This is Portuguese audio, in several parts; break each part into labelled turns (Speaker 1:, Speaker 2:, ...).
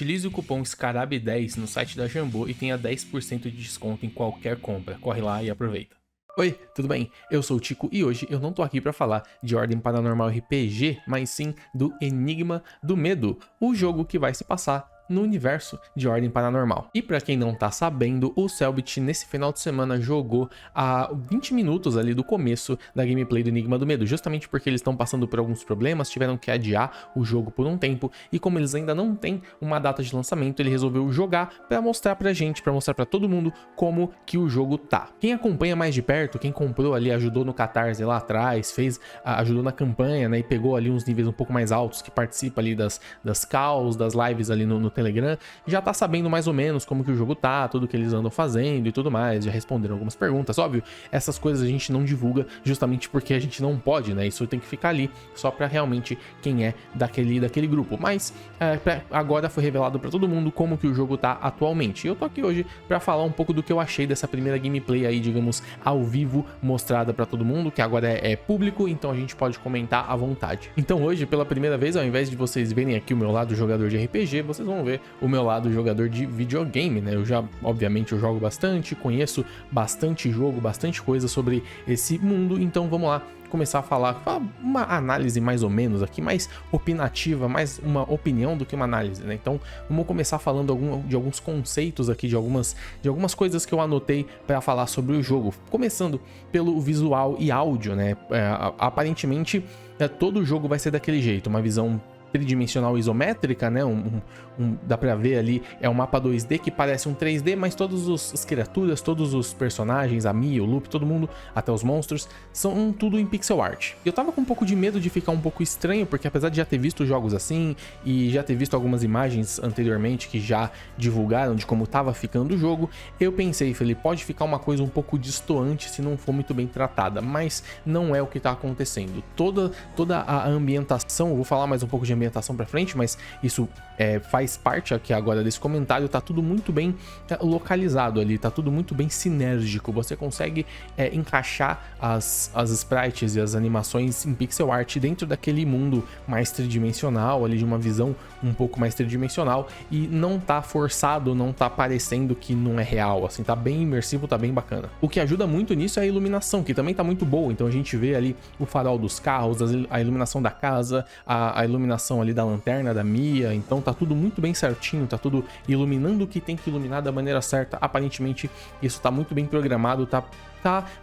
Speaker 1: Utilize o cupom SCARAB10 no site da Jambô e tenha 10% de desconto em qualquer compra. Corre lá e aproveita. Oi, tudo bem? Eu sou o Tico e hoje eu não tô aqui pra falar de Ordem Paranormal RPG, mas sim do Enigma do Medo, o jogo que vai se passar no universo de Ordem Paranormal. E pra quem não tá sabendo, o Cellbit nesse final de semana jogou a 20 minutos ali do começo da gameplay do Enigma do Medo, justamente porque eles estão passando por alguns problemas, tiveram que adiar o jogo por um tempo, e como eles ainda não têm uma data de lançamento, ele resolveu jogar pra mostrar pra gente, pra mostrar pra todo mundo como que o jogo tá. Quem acompanha mais de perto, quem comprou ali, ajudou no Catarse lá atrás, ajudou na campanha, né, e pegou ali uns níveis um pouco mais altos, que participa ali das calls, das lives ali no Telegram, já tá sabendo mais ou menos como que o jogo tá, tudo que eles andam fazendo e tudo mais, já responderam algumas perguntas. Óbvio, essas coisas a gente não divulga justamente porque a gente não pode, né, isso tem que ficar ali só pra realmente quem é daquele grupo, mas agora foi revelado pra todo mundo como que o jogo tá atualmente, e eu tô aqui hoje pra falar um pouco do que eu achei dessa primeira gameplay aí, digamos, ao vivo, mostrada pra todo mundo, que agora é público, então a gente pode comentar à vontade. Então hoje, pela primeira vez, ao invés de vocês verem aqui o meu lado jogador de RPG, vocês vão ver o meu lado jogador de videogame, né? Eu já, obviamente, eu jogo bastante, conheço bastante jogo, bastante coisa sobre esse mundo, então vamos lá começar a falar uma análise mais ou menos aqui, mais opinativa, mais uma opinião do que uma análise, né? Então vamos começar falando de alguns conceitos aqui, de algumas coisas que eu anotei para falar sobre o jogo, começando pelo visual e áudio, né? Aparentemente todo o jogo vai ser daquele jeito, uma visão tridimensional isométrica, né? Dá pra ver ali, é um mapa 2D que parece um 3D, mas todas as criaturas, todos os personagens, a Mia, o Loop, todo mundo, até os monstros, são tudo em pixel art. Eu tava com um pouco de medo de ficar um pouco estranho, porque apesar de já ter visto jogos assim, e já ter visto algumas imagens anteriormente que já divulgaram de como tava ficando o jogo, eu pensei, falei, pode ficar uma coisa um pouco destoante se não for muito bem tratada, mas não é o que tá acontecendo. Toda a ambientação, eu vou falar mais um pouco de ambientação pra frente, mas isso faz parte aqui agora desse comentário, tá tudo muito bem localizado ali, tá tudo muito bem sinérgico, você consegue encaixar as sprites e as animações em pixel art dentro daquele mundo mais tridimensional, ali de uma visão um pouco mais tridimensional, e não tá forçado, não tá parecendo que não é real, assim, tá bem imersivo, tá bem bacana. O que ajuda muito nisso é a iluminação, que também tá muito boa, então a gente vê ali o farol dos carros, a iluminação da casa, a iluminação ali da lanterna da Mia, então tá tudo muito bem certinho, tá tudo iluminando o que tem que iluminar da maneira certa. Aparentemente isso tá muito bem programado, tá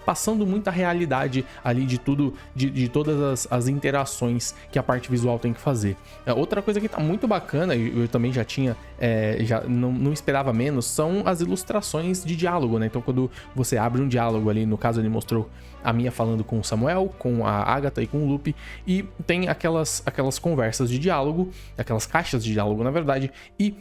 Speaker 1: passando muita realidade ali de tudo, de todas as interações que a parte visual tem que fazer. Outra coisa que tá muito bacana, e eu também já tinha, já não esperava menos, são as ilustrações de diálogo, né? Então quando você abre um diálogo ali, no caso ele mostrou a Mia falando com o Samuel, com a Agatha e com o Lupe, e tem aquelas conversas de diálogo, aquelas caixas de diálogo na verdade, e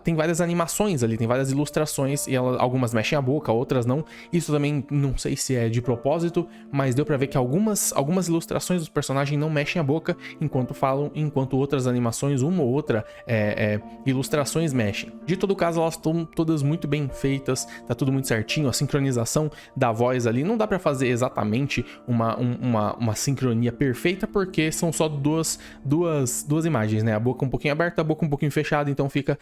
Speaker 1: tem várias animações ali, tem várias ilustrações, e algumas mexem a boca, outras não. Isso também não sei se é de propósito, mas deu pra ver que algumas ilustrações dos personagens não mexem a boca enquanto falam, enquanto outras animações, uma ou outra ilustrações mexem. De todo caso, elas estão todas muito bem feitas, tá tudo muito certinho, a sincronização da voz ali, não dá pra fazer exatamente uma sincronia perfeita, porque são só duas imagens, né? A boca um pouquinho aberta, a boca um pouquinho fechada, então fica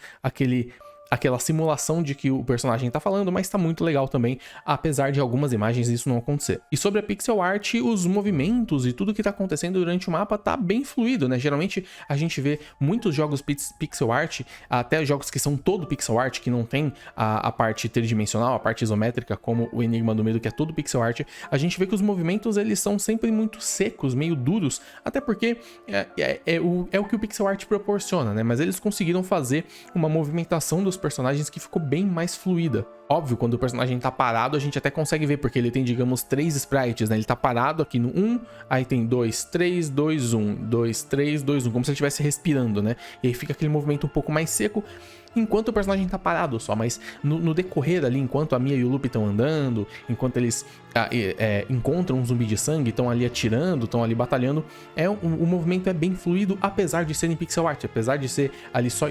Speaker 1: aquela simulação de que o personagem tá falando, mas tá muito legal também, apesar de algumas imagens isso não acontecer. E sobre a pixel art, os movimentos e tudo que tá acontecendo durante o mapa tá bem fluido, né? Geralmente a gente vê muitos jogos pixel art, até jogos que são todo pixel art, que não tem a parte tridimensional, a parte isométrica, como o Enigma do Medo, que é todo pixel art, a gente vê que os movimentos eles são sempre muito secos, meio duros, até porque é o que o pixel art proporciona, né? Mas eles conseguiram fazer uma movimentação dos personagens que ficou bem mais fluida. Óbvio, quando o personagem tá parado, a gente até consegue ver, porque ele tem, digamos, 3 sprites, né? Ele tá parado aqui no 1, aí tem 2, 3, 2, 1, 2, 3, 2, 1, como se ele estivesse respirando, né? E aí fica aquele movimento um pouco mais seco, enquanto o personagem tá parado só, mas no decorrer ali, enquanto a Mia e o Lupe estão andando, enquanto eles encontram um zumbi de sangue, estão ali atirando, estão ali batalhando, o movimento é bem fluido, apesar de ser em pixel art, apesar de ser ali só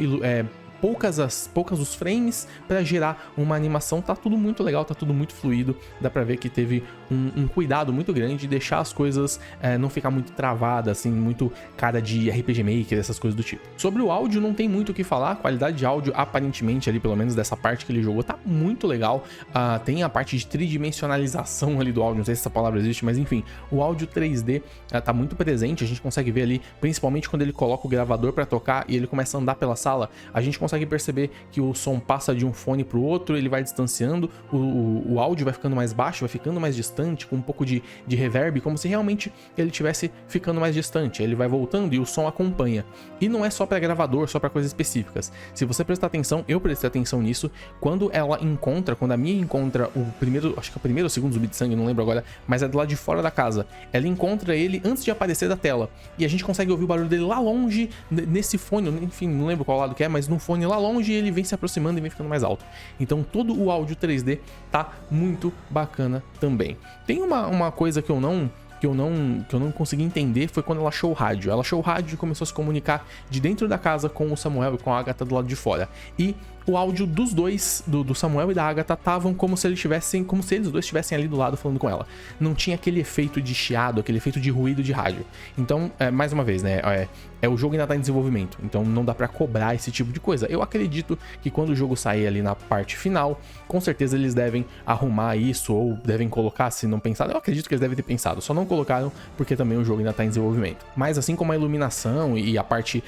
Speaker 1: poucas os frames para gerar uma animação. Tá tudo muito legal, tá tudo muito fluido, dá pra ver que teve um cuidado muito grande de deixar as coisas não ficar muito travadas, assim, muito cara de RPG Maker, essas coisas do tipo. Sobre o áudio não tem muito o que falar, a qualidade de áudio aparentemente ali, pelo menos dessa parte que ele jogou, tá muito legal. Tem a parte de tridimensionalização ali do áudio, não sei se essa palavra existe, mas enfim, o áudio 3D tá muito presente, a gente consegue ver ali, principalmente quando ele coloca o gravador para tocar e ele começa a andar pela sala, a gente consegue perceber que o som passa de um fone pro outro, ele vai distanciando, o áudio vai ficando mais baixo, vai ficando mais distante, com um pouco de reverb, como se realmente ele estivesse ficando mais distante. Ele vai voltando e o som acompanha. E não é só para gravador, só para coisas específicas. Se você prestar atenção, eu prestei atenção nisso, quando a Mia encontra o primeiro, acho que é o primeiro ou segundo zumbi de sangue, não lembro agora, mas é do lado de fora da casa. Ela encontra ele antes de aparecer da tela. E a gente consegue ouvir o barulho dele lá longe, nesse fone, enfim, não lembro qual lado que é, mas no fone lá longe ele vem se aproximando e vem ficando mais alto. Então todo o áudio 3D tá muito bacana também. Tem uma coisa que eu não consegui entender, foi quando ela achou o rádio. Ela achou o rádio e começou a se comunicar de dentro da casa com o Samuel e com a Agatha do lado de fora. E o áudio dos dois, do Samuel e da Agatha, estavam como se eles dois estivessem ali do lado falando com ela. Não tinha aquele efeito de chiado, aquele efeito de ruído de rádio. Então, mais uma vez, né, o jogo ainda tá em desenvolvimento, então não dá pra cobrar esse tipo de coisa. Eu acredito que quando o jogo sair ali na parte final, com certeza eles devem arrumar isso, ou devem colocar, se não pensaram. Eu acredito que eles devem ter pensado, só não colocaram porque também o jogo ainda tá em desenvolvimento. Mas assim como a iluminação e a parte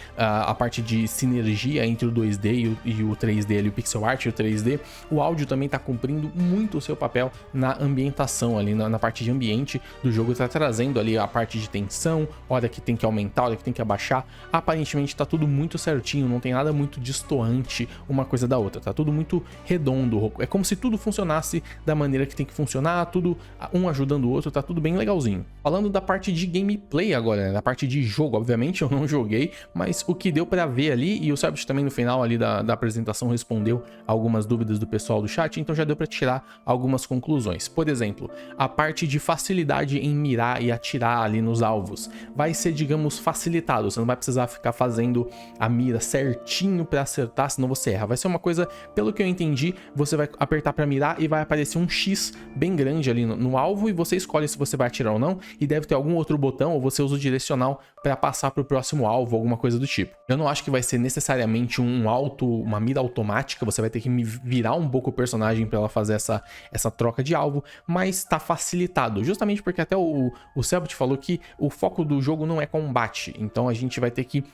Speaker 1: de sinergia entre o 2D e o 3D ali, o pixel art e o 3D, o áudio também tá cumprindo muito o seu papel na ambientação ali, na parte de ambiente do jogo, tá trazendo ali a parte de tensão, hora que tem que aumentar, hora que tem que abaixar. Aparentemente tá tudo muito certinho, não tem nada muito destoante uma coisa da outra, tá tudo muito redondo, é como se tudo funcionasse da maneira que tem que funcionar, tudo um ajudando o outro, tá tudo bem legalzinho. Falando da parte de gameplay agora, né, da parte de jogo, obviamente eu não joguei, mas o que deu pra ver ali, e o Selbit também no final ali da apresentação respondeu algumas dúvidas do pessoal do chat, então já deu pra tirar algumas conclusões. Por exemplo, a parte de facilidade em mirar e atirar ali nos alvos vai ser, digamos, facilitado, você não vai precisar ficar fazendo a mira certinho pra acertar, senão você erra. Vai ser uma coisa, pelo que eu entendi, você vai apertar pra mirar e vai aparecer um X bem grande ali no alvo e você escolhe se você vai atirar ou não, e deve ter algum outro botão ou você usa o direcional pra passar pro próximo alvo, alguma coisa do tipo. Eu não acho que vai ser necessariamente uma mira automática, você vai ter que virar um pouco o personagem pra ela fazer essa troca de alvo, mas tá facilitado, justamente porque até o Selbit falou que o foco do jogo não é combate, então a gente vai ter que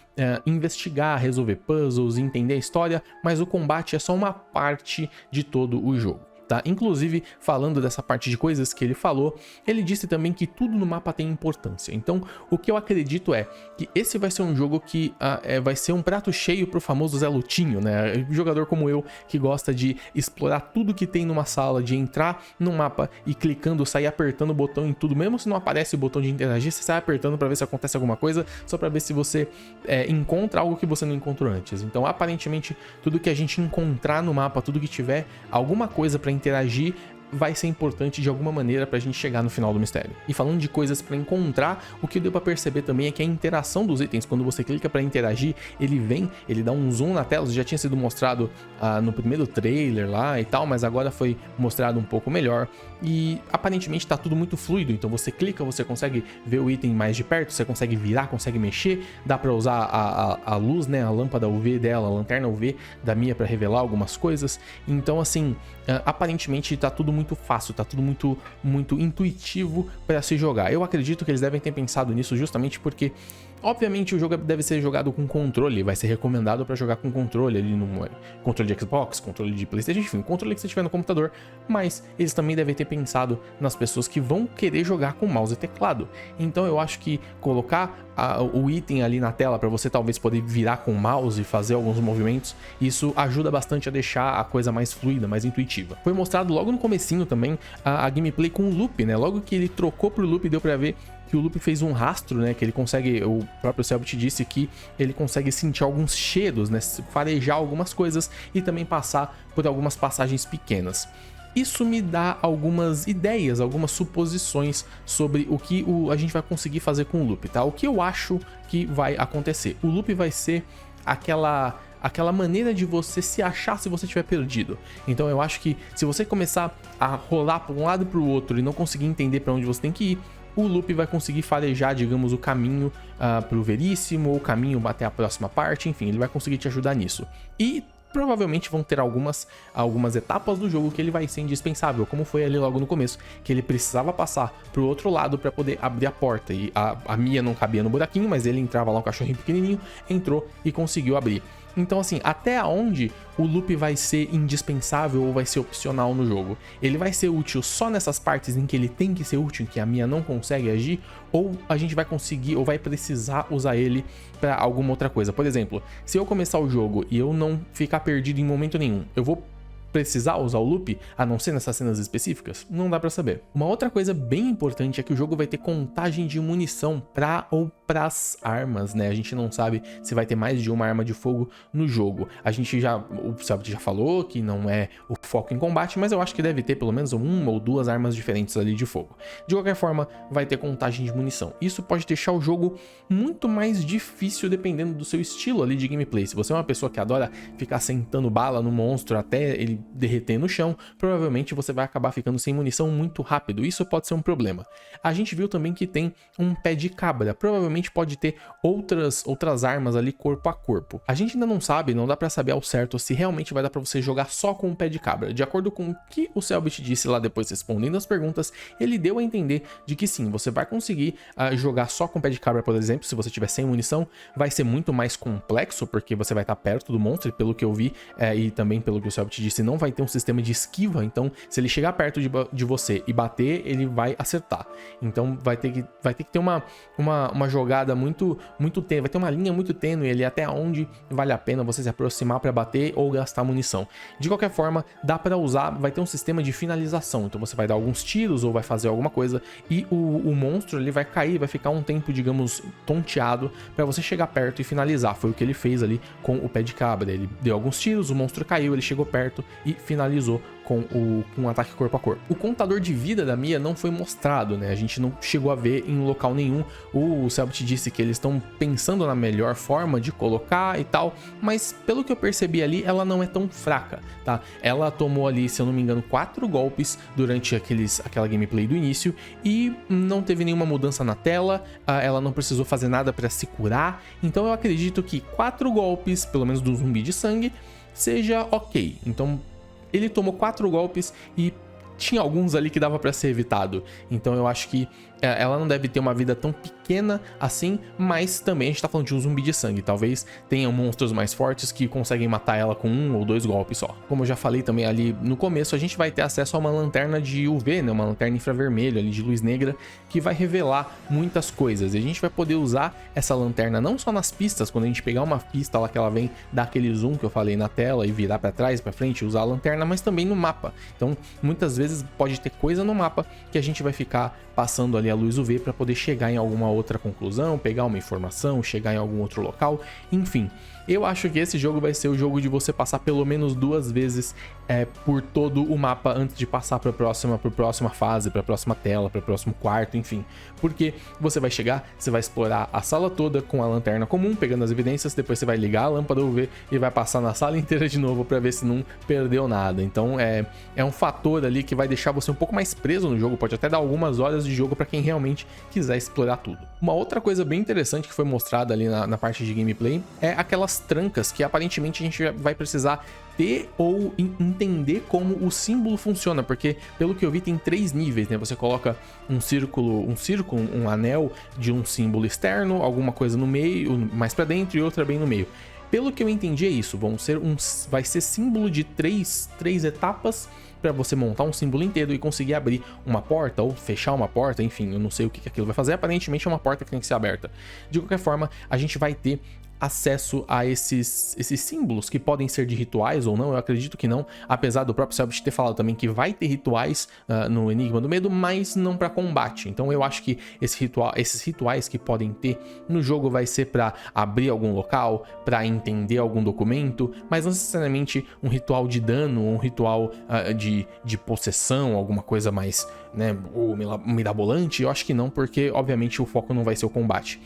Speaker 1: investigar, resolver puzzles, entender a história, mas o combate é só uma parte de todo o jogo. Tá? Inclusive, falando dessa parte de coisas que ele falou, ele disse também que tudo no mapa tem importância. Então, o que eu acredito é que esse vai ser um jogo que vai ser um prato cheio pro famoso Zé Lutinho, né? Jogador como eu, que gosta de explorar tudo que tem numa sala, de entrar no mapa e clicando, sair apertando o botão em tudo, mesmo se não aparece o botão de interagir, você sai apertando para ver se acontece alguma coisa, só para ver se você encontra algo que você não encontrou antes. Então, aparentemente, tudo que a gente encontrar no mapa, tudo que tiver alguma coisa para interagir, vai ser importante de alguma maneira pra gente chegar no final do mistério. E falando de coisas pra encontrar, o que deu pra perceber também é que a interação dos itens, quando você clica pra interagir, ele dá um zoom na tela, já tinha sido mostrado no primeiro trailer lá e tal, mas agora foi mostrado um pouco melhor, e aparentemente tá tudo muito fluido, então você clica, você consegue ver o item mais de perto, você consegue virar, consegue mexer, dá pra usar a luz, né, a lâmpada UV dela, a lanterna UV da Mia pra revelar algumas coisas, então assim, aparentemente tá tudo muito fácil, tá tudo muito, muito intuitivo para se jogar. Eu acredito que eles devem ter pensado nisso justamente porque, obviamente, o jogo deve ser jogado com controle, vai ser recomendado para jogar com controle ali no controle de Xbox, controle de PlayStation, enfim, controle que você tiver no computador, mas eles também devem ter pensado nas pessoas que vão querer jogar com mouse e teclado. Então eu acho que colocar o item ali na tela para você talvez poder virar com o mouse e fazer alguns movimentos, isso ajuda bastante a deixar a coisa mais fluida, mais intuitiva. Foi mostrado logo no comecinho também a gameplay com o loop, né? Logo que ele trocou pro loop, deu pra ver que o loop fez um rastro, né, que ele consegue, o próprio Selbit disse que ele consegue sentir alguns cheiros, né, farejar algumas coisas e também passar por algumas passagens pequenas. Isso me dá algumas ideias, algumas suposições sobre o que a gente vai conseguir fazer com o loop, tá? O que eu acho que vai acontecer? O loop vai ser aquela aquela maneira de você se achar se você tiver perdido. Então eu acho que se você começar a rolar para um lado e para o outro e não conseguir entender para onde você tem que ir, o loop vai conseguir farejar, digamos, o caminho pro Veríssimo, ou o caminho até a próxima parte, enfim, ele vai conseguir te ajudar nisso. E provavelmente vão ter algumas etapas do jogo que ele vai ser indispensável, como foi ali logo no começo, que ele precisava passar pro outro lado para poder abrir a porta, e a Mia não cabia no buraquinho, mas ele entrava lá, um cachorrinho pequenininho, entrou e conseguiu abrir. Então assim, até onde o loop vai ser indispensável ou vai ser opcional no jogo? Ele vai ser útil só nessas partes em que ele tem que ser útil, em que a Mia não consegue agir, ou a gente vai conseguir ou vai precisar usar ele para alguma outra coisa? Por exemplo, se eu começar o jogo e eu não ficar perdido em momento nenhum, eu vou precisar usar o loop, a não ser nessas cenas específicas? Não dá pra saber. Uma outra coisa bem importante é que o jogo vai ter contagem de munição pra ou pras armas, né? A gente não sabe se vai ter mais de uma arma de fogo no jogo. O Cellbit já falou que não é o foco em combate, mas eu acho que deve ter pelo menos uma ou duas armas diferentes ali de fogo. De qualquer forma, vai ter contagem de munição. Isso pode deixar o jogo muito mais difícil dependendo do seu estilo ali de gameplay. Se você é uma pessoa que adora ficar sentando bala no monstro até ele derreter no chão, provavelmente você vai acabar ficando sem munição muito rápido. Isso pode ser um problema. A gente viu também que tem um pé de cabra. Provavelmente pode ter outras armas ali corpo a corpo. A gente ainda não sabe, não dá pra saber ao certo se realmente vai dar pra você jogar só com o pé de cabra. De acordo com o que o Cellbit disse lá depois respondendo as perguntas, ele deu a entender de que sim, você vai conseguir jogar só com o pé de cabra, por exemplo, se você tiver sem munição. Vai ser muito mais complexo, porque você vai estar perto do monstro, e pelo que eu vi, e também pelo que o Cellbit disse, não vai ter um sistema de esquiva, então se ele chegar perto de você e bater, ele vai acertar. Então vai ter que ter uma jogada muito tênue, vai ter uma linha muito tênue ali até onde vale a pena você se aproximar para bater ou gastar munição. De qualquer forma, dá para usar, vai ter um sistema de finalização, então você vai dar alguns tiros ou vai fazer alguma coisa e o monstro ele vai cair, vai ficar um tempo, digamos, tonteado para você chegar perto e finalizar. Foi o que ele fez ali com o pé de cabra. Ele deu alguns tiros, o monstro caiu, ele chegou perto e finalizou com um ataque corpo a corpo. O contador de vida da Mia não foi mostrado, né? A gente não chegou a ver em local nenhum. O Cellbit disse que eles estão pensando na melhor forma de colocar e tal, mas pelo que eu percebi ali, ela não é tão fraca, tá? Ela tomou ali, se eu não me engano, 4 golpes durante aquela gameplay do início e não teve nenhuma mudança na tela, ela não precisou fazer nada para se curar, então eu acredito que 4 golpes, pelo menos do zumbi de sangue, seja ok. Então ele tomou 4 golpes e tinha alguns ali que dava pra ser evitado. Então eu acho que ela não deve ter uma vida tão pequena assim, mas também a gente tá falando de um zumbi de sangue. Talvez tenham monstros mais fortes que conseguem matar ela com 1 ou 2 golpes só. Como eu já falei também ali no começo, a gente vai ter acesso a uma lanterna de UV, né? Uma lanterna infravermelho ali de luz negra, que vai revelar muitas coisas. E a gente vai poder usar essa lanterna não só nas pistas, quando a gente pegar uma pista lá que ela vem dar aquele zoom que eu falei na tela e virar pra trás, pra frente e usar a lanterna, mas também no mapa. Então muitas vezes pode ter coisa no mapa que a gente vai ficar passando ali a luz UV para poder chegar em alguma outra conclusão, pegar uma informação, chegar em algum outro local, enfim. Eu acho que esse jogo vai ser o jogo de você passar pelo menos 2 vezes por todo o mapa antes de passar para a próxima fase, para a próxima tela, para o próximo quarto, enfim. Porque você vai chegar, você vai explorar a sala toda com a lanterna comum, pegando as evidências, depois você vai ligar a lâmpada UV e vai passar na sala inteira de novo para ver se não perdeu nada. Então é um fator ali que vai deixar você um pouco mais preso no jogo, pode até dar algumas horas de jogo para quem realmente quiser explorar tudo. Uma outra coisa bem interessante que foi mostrada ali na parte de gameplay é aquelas trancas que aparentemente a gente vai precisar ter ou entender como o símbolo funciona, porque pelo que eu vi tem 3 níveis, né? Você coloca um círculo, um anel de um símbolo externo, alguma coisa no meio, mais pra dentro e outra bem no meio. Pelo que eu entendi é isso, vai ser símbolo de 3 etapas para você montar um símbolo inteiro e conseguir abrir uma porta ou fechar uma porta, enfim, eu não sei o que aquilo vai fazer, aparentemente é uma porta que tem que ser aberta. De qualquer forma, a gente vai ter acesso a esses símbolos que podem ser de rituais ou não, eu acredito que não, apesar do próprio Cellbit ter falado também que vai ter rituais no Enigma do Medo, mas não para combate. Então eu acho que esses rituais que podem ter no jogo vai ser para abrir algum local, para entender algum documento, mas não necessariamente um ritual de dano, um ritual de possessão, alguma coisa mais, né, ou mirabolante. Eu acho que não, porque obviamente o foco não vai ser o combate.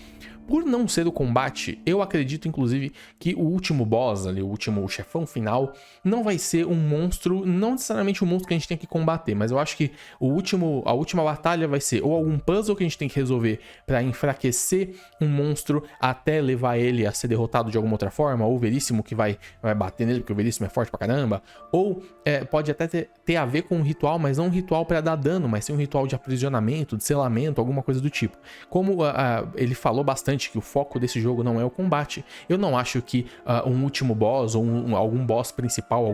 Speaker 1: Por não ser o combate, eu acredito inclusive que o último boss ali, o último chefão final, não vai ser um monstro, não necessariamente um monstro que a gente tem que combater, mas eu acho que a última batalha vai ser ou algum puzzle que a gente tem que resolver para enfraquecer um monstro até levar ele a ser derrotado de alguma outra forma, ou o Veríssimo que vai bater nele, porque o Veríssimo é forte pra caramba, ou pode até ter a ver com um ritual, mas não um ritual para dar dano, mas sim um ritual de aprisionamento, de selamento, alguma coisa do tipo. Como ele falou bastante que o foco desse jogo não é o combate, eu não acho que um último boss ou algum boss principal,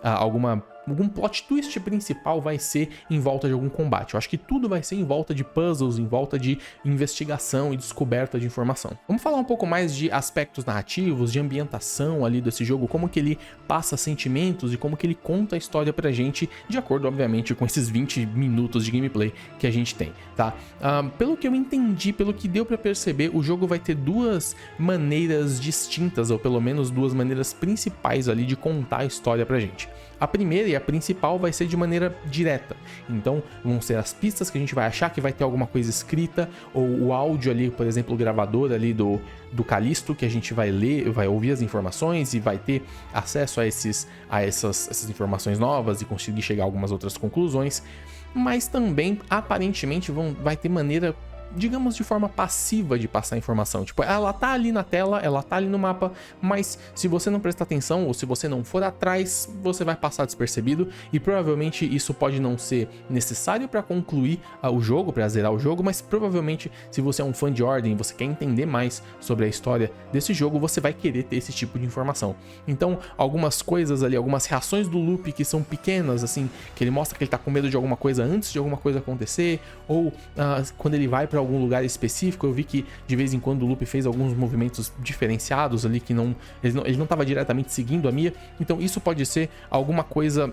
Speaker 1: algum plot twist principal vai ser em volta de algum combate. Eu acho que tudo vai ser em volta de puzzles, em volta de investigação e descoberta de informação. Vamos falar um pouco mais de aspectos narrativos, de ambientação ali desse jogo, como que ele passa sentimentos e como que ele conta a história pra gente, de acordo, obviamente, com esses 20 minutos de gameplay que a gente tem, tá? Pelo que eu entendi, pelo que deu pra perceber, o jogo vai ter duas maneiras distintas, ou pelo menos duas maneiras principais ali de contar a história pra gente. A primeira e a principal vai ser de maneira direta, então vão ser as pistas que a gente vai achar que vai ter alguma coisa escrita, ou o áudio ali, por exemplo, o gravador ali do Callisto, que a gente vai ler, vai ouvir as informações e vai ter acesso a essas informações novas e conseguir chegar a algumas outras conclusões, mas também aparentemente vai ter maneira, digamos, de forma passiva de passar informação. Tipo, ela tá ali na tela, ela tá ali no mapa, mas se você não prestar atenção ou se você não for atrás, você vai passar despercebido e provavelmente isso pode não ser necessário para concluir o jogo, para zerar o jogo, mas provavelmente se você é um fã de Ordem e você quer entender mais sobre a história desse jogo, você vai querer ter esse tipo de informação. Então, algumas coisas ali, algumas reações do Lupe que são pequenas, assim, que ele mostra que ele tá com medo de alguma coisa antes de alguma coisa acontecer, ou quando ele vai para algum lugar específico, eu vi que de vez em quando o Lupe fez alguns movimentos diferenciados ali que ele não estava diretamente seguindo a Mia, então isso pode ser alguma coisa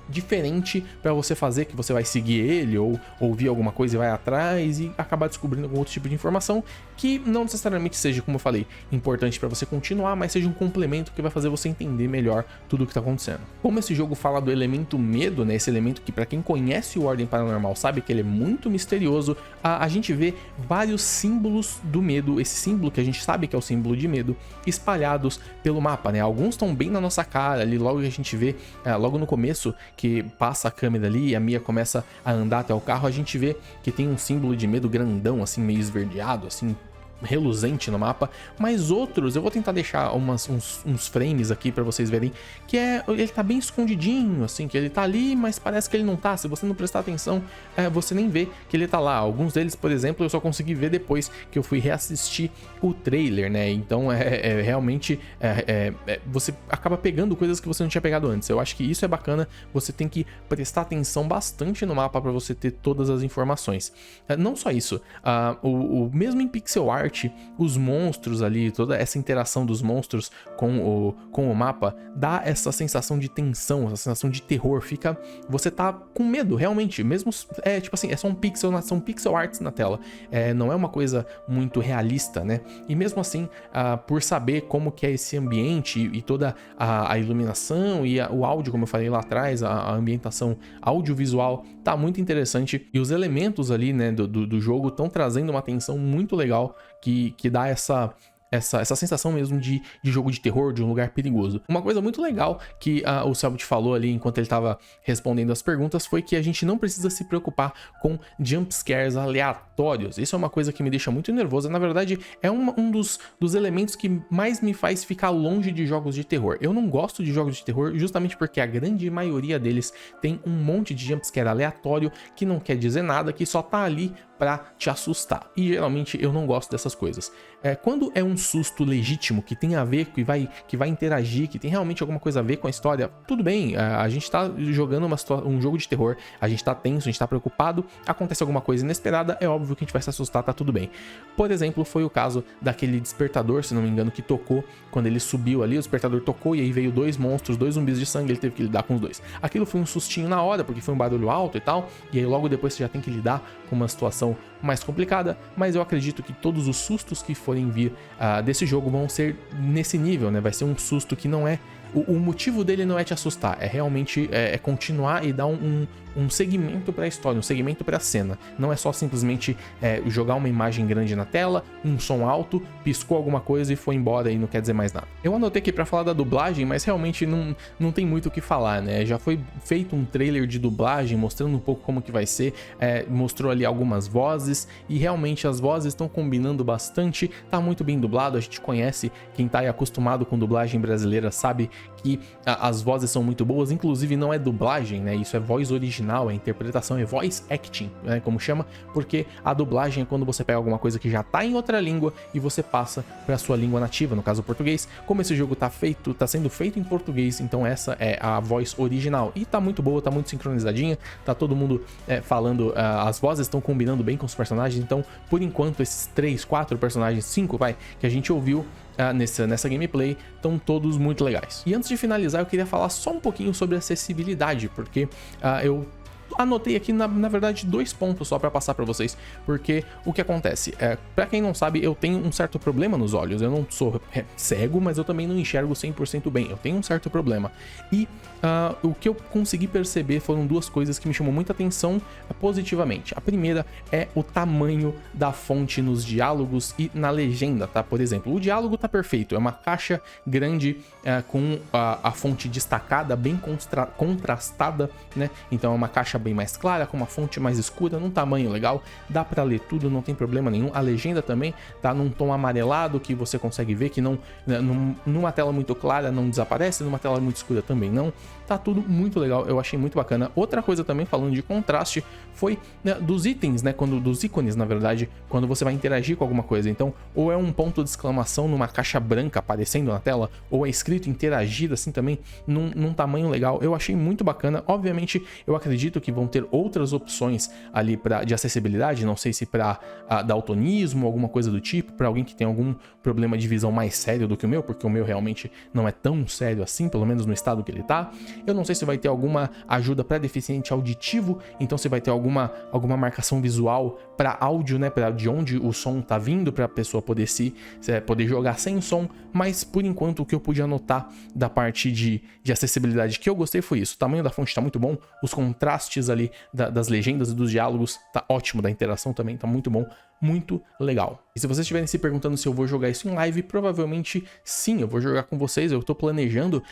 Speaker 1: diferente para você fazer, que você vai seguir ele ou ouvir alguma coisa e vai atrás e acabar descobrindo algum outro tipo de informação que não necessariamente seja, como eu falei, importante para você continuar, mas seja um complemento que vai fazer você entender melhor tudo o que tá acontecendo. Como esse jogo fala do elemento medo, né, esse elemento que para quem conhece o Ordem Paranormal sabe que ele é muito misterioso, a gente vê vários símbolos do medo, esse símbolo que a gente sabe que é o símbolo de medo, espalhados pelo mapa, né? Alguns estão bem na nossa cara ali, logo que a gente vê, logo no começo, que passa a câmera ali e a Mia começa a andar até o carro, a gente vê que tem um símbolo de medo grandão, assim, meio esverdeado, assim, reluzente no mapa, mas outros, eu vou tentar deixar uns frames aqui pra vocês verem, que ele tá bem escondidinho, assim, que ele tá ali, mas parece que ele não tá, se você não prestar atenção, você nem vê que ele tá lá. Alguns deles, por exemplo, eu só consegui ver depois que eu fui reassistir o trailer, né, então realmente, você acaba pegando coisas que você não tinha pegado antes. Eu acho que isso é bacana, você tem que prestar atenção bastante no mapa pra você ter todas as informações. Não só isso, o mesmo em pixel art, os monstros ali, toda essa interação dos monstros com o mapa dá essa sensação de tensão, essa sensação de terror, você tá com medo, realmente, mesmo, tipo assim, são pixel arts na tela, não é uma coisa muito realista, né, e mesmo assim, por saber como que é esse ambiente e toda a iluminação e o áudio, como eu falei lá atrás, a ambientação audiovisual tá muito interessante, e os elementos ali, né, do jogo estão trazendo uma tensão muito legal que dá essa sensação mesmo de jogo de terror, de um lugar perigoso. Uma coisa muito legal que o Selbit falou ali enquanto ele estava respondendo as perguntas foi que a gente não precisa se preocupar com jumpscares aleatórios. Isso é uma coisa que me deixa muito nervoso. Na verdade, é um dos elementos que mais me faz ficar longe de jogos de terror. Eu não gosto de jogos de terror justamente porque a grande maioria deles tem um monte de jumpscare aleatório que não quer dizer nada, que só tá ali pra te assustar. E geralmente eu não gosto dessas coisas. Quando é um susto legítimo, que tem a ver, que vai interagir, que tem realmente alguma coisa a ver com a história, tudo bem, a gente tá jogando um jogo de terror, a gente tá tenso, a gente tá preocupado, acontece alguma coisa inesperada, é óbvio que a gente vai se assustar, tá tudo bem. Por exemplo, foi o caso daquele despertador, se não me engano, que tocou quando ele subiu ali, o despertador tocou e aí veio dois monstros, dois zumbis de sangue, ele teve que lidar com os dois. Aquilo foi um sustinho na hora, porque foi um barulho alto e tal, e aí logo depois você já tem que lidar com uma situação mais complicada, mas eu acredito que todos os sustos que forem vir desse jogo vão ser nesse nível, né? Vai ser um susto que não é o motivo dele não é te assustar, é realmente continuar e dar um segmento para a história, um segmento para a cena. Não é só simplesmente jogar uma imagem grande na tela, um som alto, piscou alguma coisa e foi embora e não quer dizer mais nada. Eu anotei aqui para falar da dublagem, mas realmente não tem muito o que falar, né? Já foi feito um trailer de dublagem mostrando um pouco como que vai ser, mostrou ali algumas vozes e realmente as vozes estão combinando bastante, tá muito bem dublado, a gente conhece, quem tá aí acostumado com dublagem brasileira sabe que as vozes são muito boas, inclusive não é dublagem, né? Isso é voz original, a interpretação é voice acting, né? Como chama, porque a dublagem é quando você pega alguma coisa que já tá em outra língua e você passa para sua língua nativa, no caso o português. Como esse jogo tá sendo feito em português, então essa é a voz original e tá muito boa, tá muito sincronizadinha, tá todo mundo falando, as vozes estão combinando bem com os personagens, então por enquanto esses 3, 4 personagens, 5 que a gente ouviu nessa gameplay estão todos muito legais. E antes de finalizar eu queria falar só um pouquinho sobre acessibilidade, porque eu anotei aqui na verdade 2 pontos só para passar para vocês, porque o que acontece para quem não sabe, eu tenho um certo problema nos olhos, eu não sou cego, mas eu também não enxergo 100% bem, eu tenho um certo problema e o que eu consegui perceber foram 2 coisas que me chamou muita atenção positivamente. A primeira é o tamanho da fonte nos diálogos e na legenda, tá? Por exemplo, o diálogo tá perfeito, é uma caixa grande com a fonte destacada, bem contrastada, né? Então é uma caixa bem mais clara, com uma fonte mais escura, num tamanho legal, dá pra ler tudo, não tem problema nenhum. A legenda também tá num tom amarelado que você consegue ver que não, numa tela muito clara não desaparece, numa tela muito escura também não. Tá tudo muito legal, eu achei muito bacana. Outra coisa também, falando de contraste, foi dos itens, né, dos ícones, na verdade, quando você vai interagir com alguma coisa. Então, ou é um ponto de exclamação numa caixa branca aparecendo na tela, ou é escrito interagir assim também, num tamanho legal. Eu achei muito bacana. Obviamente, eu acredito que vão ter outras opções ali de acessibilidade, não sei se para daltonismo, alguma coisa do tipo, para alguém que tem algum problema de visão mais sério do que o meu, porque o meu realmente não é tão sério assim, pelo menos no estado que ele tá. Eu não sei se vai ter alguma ajuda para deficiente auditivo, então se vai ter alguma marcação visual para áudio, né, para de onde o som tá vindo, para a pessoa poder poder jogar sem som, mas por enquanto o que eu pude anotar da parte de acessibilidade que eu gostei foi isso. O tamanho da fonte tá muito bom, os contrastes ali das legendas e dos diálogos tá ótimo, da interação também tá muito bom, muito legal. E se vocês estiverem se perguntando se eu vou jogar isso em live, provavelmente sim, eu vou jogar com vocês. Eu tô planejando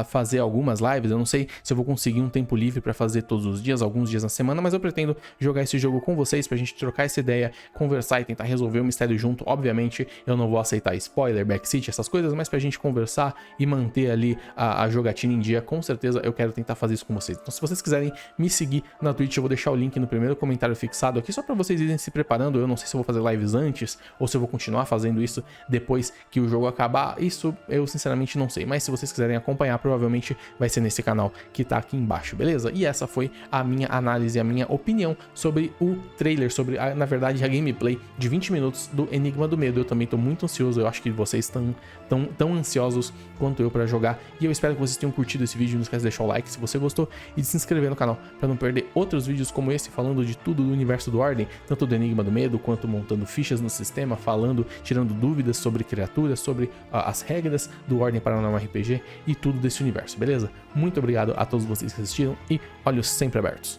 Speaker 1: fazer algumas lives, eu não sei se eu vou conseguir um tempo livre para fazer todos os dias, alguns dias na semana, mas eu pretendo jogar esse jogo com vocês pra gente trocar essa ideia, conversar e tentar resolver o mistério junto. Obviamente eu não vou aceitar spoiler, backseat, essas coisas, mas pra gente conversar e manter ali a jogatina em dia, com certeza eu quero tentar fazer isso com vocês. Então se vocês quiserem me seguir na Twitch, eu vou deixar o link no primeiro comentário fixado aqui, só pra vocês irem se preparando. Eu não sei se eu vou fazer lives antes ou se eu vou continuar fazendo isso depois que o jogo acabar, isso eu sinceramente não sei, mas se vocês quiserem acompanhar, provavelmente vai ser nesse canal que tá aqui embaixo, beleza? E essa foi a minha análise, a minha opinião sobre o trailer, sobre na verdade a gameplay de 20 minutos do Enigma do Medo. Eu também tô muito ansioso, eu acho que vocês estão tão ansiosos quanto eu pra jogar, e eu espero que vocês tenham curtido esse vídeo. Não esquece de deixar o like se você gostou e de se inscrever no canal para não perder outros vídeos como esse, falando de tudo do universo do Ordem, tanto do Enigma do Medo quanto montando fichas no sistema, tirando dúvidas sobre criaturas, sobre as regras do Ordem Paranormal RPG e tudo desse universo, beleza? Muito obrigado a todos vocês que assistiram e olhos sempre abertos.